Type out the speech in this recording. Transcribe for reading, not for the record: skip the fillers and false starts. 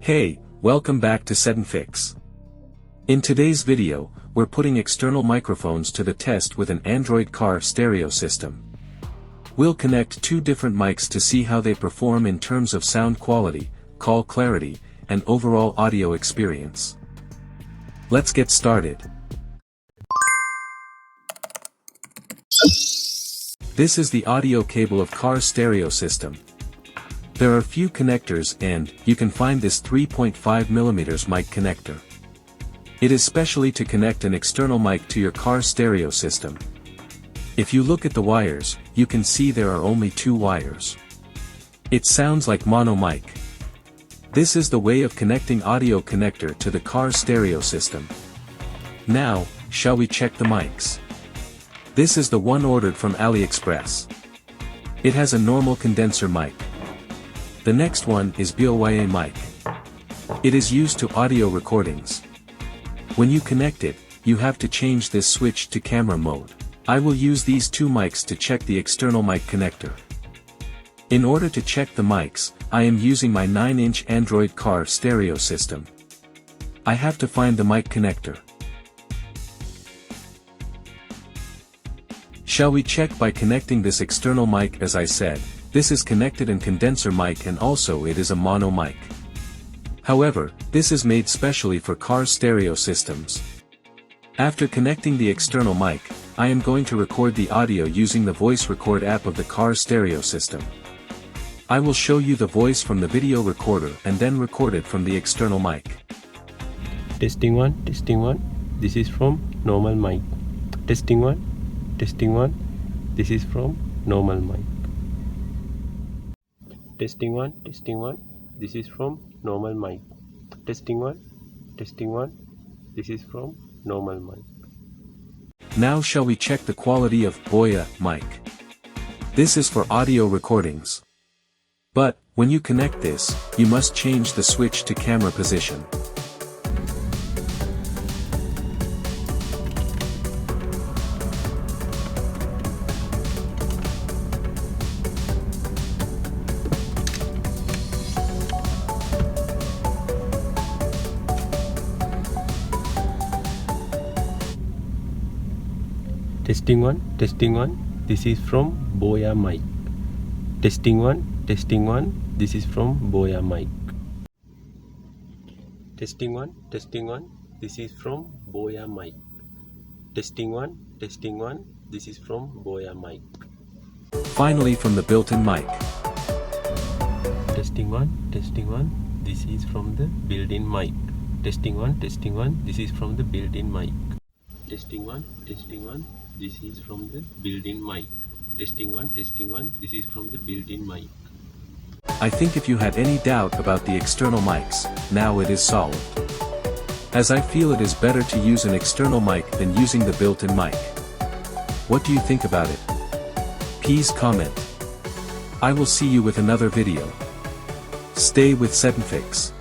Hey, welcome back to SetNFix. In today's video, we're putting external microphones to the test with an Android car stereo system. We'll connect two different mics to see how they perform in terms of sound quality, call clarity, and overall audio experience. Let's get started. This is the audio cable of car stereo system. There are few connectors and you can find this 3.5mm mic connector. It is specially to connect an external mic to your car stereo system. If you look at the wires, you can see there are only two wires. It sounds like mono mic. This is the way of connecting audio connector to the car stereo system. Now, shall we check the mics? This is the one ordered from AliExpress. It has a normal condenser mic. The next one is Boya mic. It is used to audio recordings. When you connect it, you have to change this switch to camera mode. I will use these two mics to check the external mic connector. In order to check the mics, I am using my 9-inch Android car stereo system. I have to find the mic connector. Shall we check by connecting this external mic? As I said, this is connected in condenser mic and also it is a mono mic. However, this is made specially for car stereo systems. After connecting the external mic, I am going to record the audio using the voice record app of the car stereo system. I will show you the voice from the video recorder and then record it from the external mic. Testing 1, this is from normal mic. Testing 1, this is from normal mic. Testing 1, this is from normal mic. Testing 1, this is from normal mic. Now shall we check the quality of Boya mic. This is for audio recordings. But, when you connect this, you must change the switch to camera position. Testing 1, this is from Boya mic. Testing 1, this is from Boya mic. Testing 1, this is from Boya mic. Testing 1, this is from Boya mic. Finally from the built-in mic. Testing 1, this is from the built-in mic. Testing 1, this is from the built-in mic. Testing 1, this is from the built-in mic. Testing 1, this is from the built-in mic. I think if you had any doubt about the external mics, now it is solved. As I feel it is better to use an external mic than using the built-in mic. What do you think about it? Please comment. I will see you with another video. Stay with SetNFix.